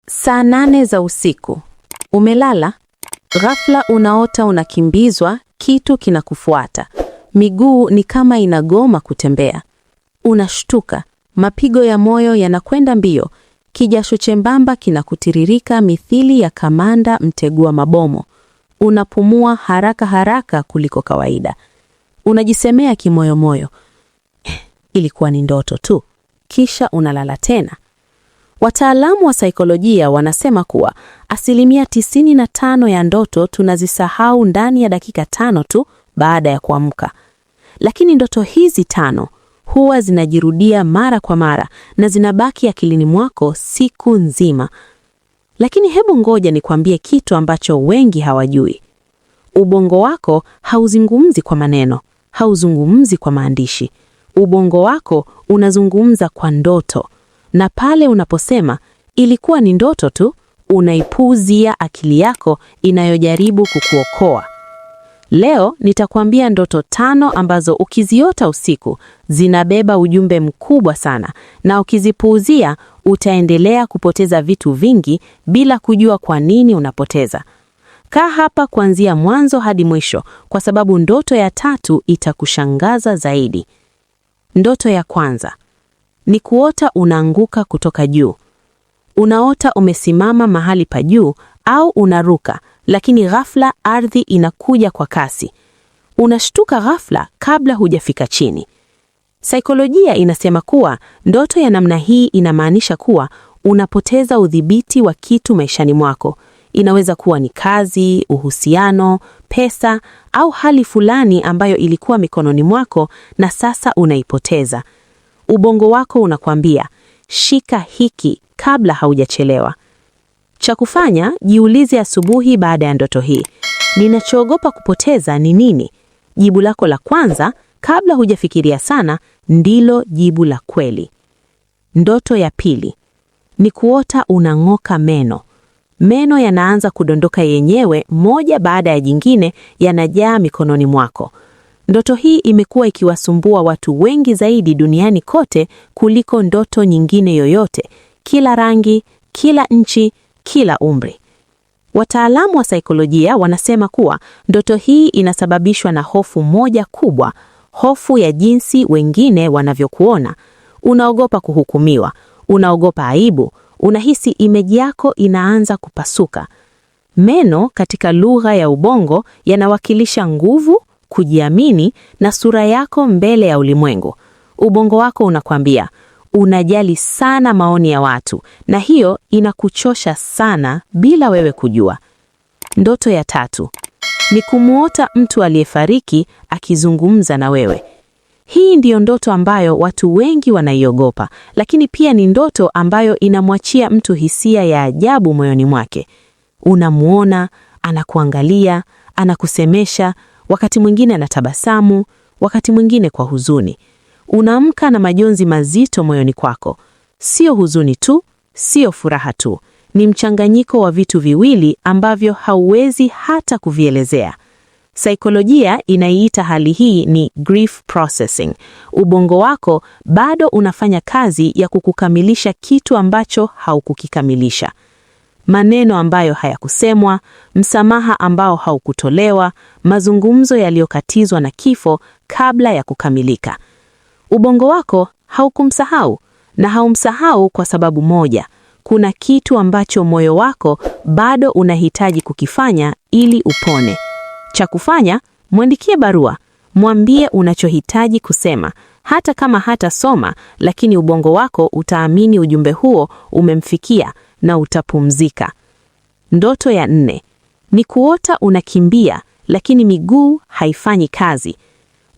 Saa 8 za usiku. Umelala, ghafla unaota unakimbizwa, kitu kinakufuata. Miguu ni kama inagoma kutembea. Unashtuka, mapigo ya moyo yanakwenda mbio, kijasho chembamba kinakutiririka mithili ya kamanda mtegua mabomo. Unapumua haraka haraka kuliko kawaida. Unajisemea kimoyomoyo, ilikuwa ni ndoto tu. Kisha unalala tena. Wataalamu wa saikolojia wanasema kuwa 95% ya ndoto tunazisahau ndani ya dakika 5 tu baada ya kuamka. Lakini ndoto hizi 5 huwa zinajirudia mara kwa mara na zinabaki akilini mwako siku nzima. Lakini hebu ngoja nikwambie kitu ambacho wengi hawajui. Ubongo wako hauzungumzi kwa maneno, hauzungumzi kwa maandishi. Ubongo wako unazungumza kwa ndoto. Na pale unaposema ilikuwa ni ndoto tu, unaipuuzia akili yako inayojaribu kukuokoa. Leo nitakwambia ndoto 5 ambazo ukiziota usiku zinabeba ujumbe mkubwa sana, na ukizipuuzia utaendelea kupoteza vitu vingi bila kujua kwa nini unapoteza. Kaa hapa kuanzia mwanzo hadi mwisho, kwa sababu ndoto ya 3 itakushangaza zaidi. Ndoto ya kwanza ni kuota unaanguka kutoka juu. Unaota umesimama mahali pa juu au unaruka, lakini ghafla ardhi inakuja kwa kasi. Unashtuka ghafla kabla hujafika chini. Saikolojia inasema kuwa ndoto ya namna hii inamaanisha kuwa unapoteza udhibiti wa kitu maishani mwako. Inaweza kuwa ni kazi, uhusiano, pesa au hali fulani ambayo ilikuwa mikononi mwako na sasa unaipoteza. Ubongo wako unakwambia, shika hiki kabla haujachelewa. Cha kufanya, jiulize asubuhi baada ya ndoto hii, ninachoogopa kupoteza ni nini? Jibu lako la kwanza, kabla hujafikiria sana, ndilo jibu la kweli. Ndoto ya pili ni kuota unang'oka meno. Meno yanaanza kudondoka yenyewe moja baada ya jingine, yanajaa mikononi mwako. Ndoto hii imekuwa ikiwasumbua watu wengi zaidi duniani kote kuliko ndoto nyingine yoyote, kila rangi, kila nchi, kila umri. Wataalamu wa saikolojia wanasema kuwa ndoto hii inasababishwa na hofu moja kubwa, hofu ya jinsi wengine wanavyokuona. Unaogopa kuhukumiwa, unaogopa aibu, unahisi imeji yako inaanza kupasuka. Meno katika lugha ya ubongo yanawakilisha nguvu, kujiamini na sura yako mbele ya ulimwengu. Ubongo wako unakwambia, unajali sana maoni ya watu, na hiyo inakuchosha sana bila wewe kujua. Ndoto ya 3 ni kumuota mtu aliyefariki akizungumza na wewe. Hii ndiyo ndoto ambayo watu wengi wanaiogopa, lakini pia ni ndoto ambayo inamwachia mtu hisia ya ajabu moyoni mwake. Unamuona, anakuangalia, anakusemesha, wakati mwingine anatabasamu, wakati mwingine kwa huzuni. Unaamka na majonzi mazito moyoni kwako. Sio huzuni tu, sio furaha tu. Ni mchanganyiko wa vitu viwili ambavyo hauwezi hata kuvielezea. Saikolojia inaiita hali hii ni grief processing. Ubongo wako bado unafanya kazi ya kukukamilisha kitu ambacho haukukikamilisha. Maneno ambayo hayakusemwa, msamaha ambao haukutolewa, mazungumzo yaliyokatizwa na kifo kabla ya kukamilika. Ubongo wako haukumsahau, na haumsahau kwa sababu moja. Kuna kitu ambacho moyo wako bado unahitaji kukifanya ili upone. Cha kufanya, mwandikie barua, mwambie unachohitaji kusema. Hata kama hatasoma, lakini ubongo wako utaamini ujumbe huo umemfikia na utapumzika. Ndoto ya 4 ni kuota unakimbia, lakini miguu haifanyi kazi.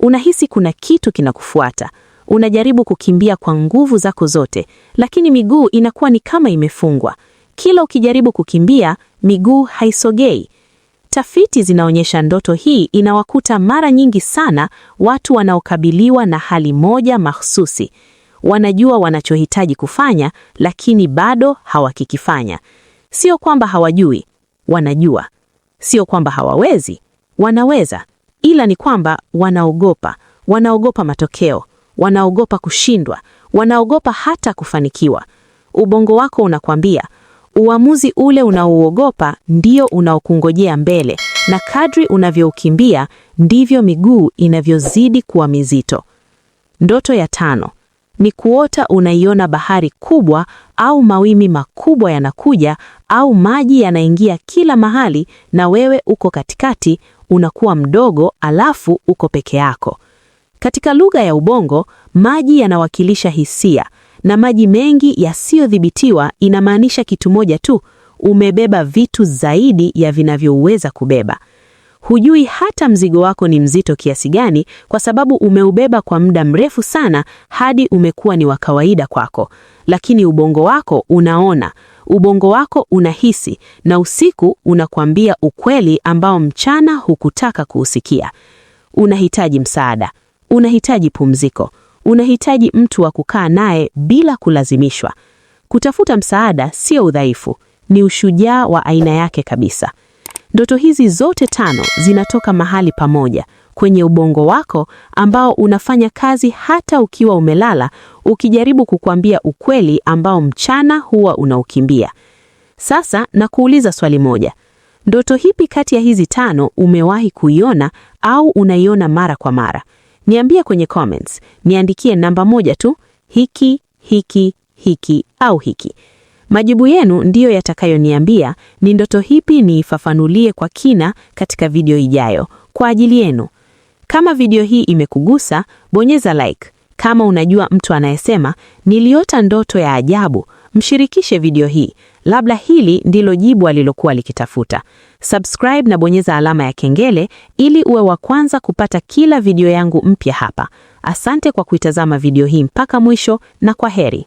Unahisi kuna kitu kinakufuata. Unajaribu kukimbia kwa nguvu zako zote, lakini miguu inakuwa ni kama imefungwa. Kila ukijaribu kukimbia, miguu haisogei. Tafiti zinaonyesha ndoto hii inawakuta mara nyingi sana watu wanaokabiliwa na hali moja mahsusi. Wanajua wanachohitaji kufanya, lakini bado hawakikifanya. Sio kwamba hawajui, wanajua. Sio kwamba hawawezi, wanaweza. Ila ni kwamba wanaogopa. Wanaogopa matokeo, wanaogopa kushindwa, wanaogopa hata kufanikiwa. Ubongo wako unakwambia, Uamuzi ule unaoogopa ndio unaokungojea mbele, na kadri unavyoukimbia ndivyo miguu inavyozidi kuwa mizito. Ndoto ya 5 ni kuota unaiona bahari kubwa au mawimbi makubwa yanakuja au maji yanaingia kila mahali na wewe uko katikati, unakuwa mdogo alafu uko peke yako. Katika lugha ya ubongo, maji yanawakilisha hisia, na maji mengi yasiyodhibitiwa inamaanisha kitu moja tu: umebeba vitu zaidi ya vinavyoweza kubeba. Hujui hata mzigo wako ni mzito kiasi gani kwa sababu umeubeba kwa muda mrefu sana hadi umekuwa ni wa kawaida kwako. Lakini ubongo wako unaona, ubongo wako unahisi, na usiku unakuambia ukweli ambao mchana hukutaka kuusikia. Unahitaji msaada, unahitaji pumziko, unahitaji mtu wa kukaa naye bila kulazimishwa. Kutafuta msaada sio udhaifu, ni ushujaa wa aina yake kabisa. Ndoto hizi zote 5 zinatoka mahali pamoja, kwenye ubongo wako ambao unafanya kazi hata ukiwa umelala, ukijaribu kukuambia ukweli ambao mchana huwa unaukimbia. Sasa nakuuliza swali moja. Ndoto hipi kati ya hizi 5 umewahi kuiona au unaiona mara kwa mara? Niambie kwenye comments, niandikie namba moja tu, hiki, hiki, hiki au hiki. Majibu yenu ndiyo yatakayoniambia ni ndoto hipi niifafanulie kwa kina katika video ijayo kwa ajili yenu. Kama video hii imekugusa, bonyeza like. Kama unajua mtu anayesema niliota ndoto ya ajabu, mshirikishe video hii. Labda hili ndilo jibu alilokuwa likitafuta. Subscribe na bonyeza alama ya kengele ili uwe wa kwanza kupata kila video yangu mpya hapa. Asante kwa kuitazama video hii mpaka mwisho, na kwaheri.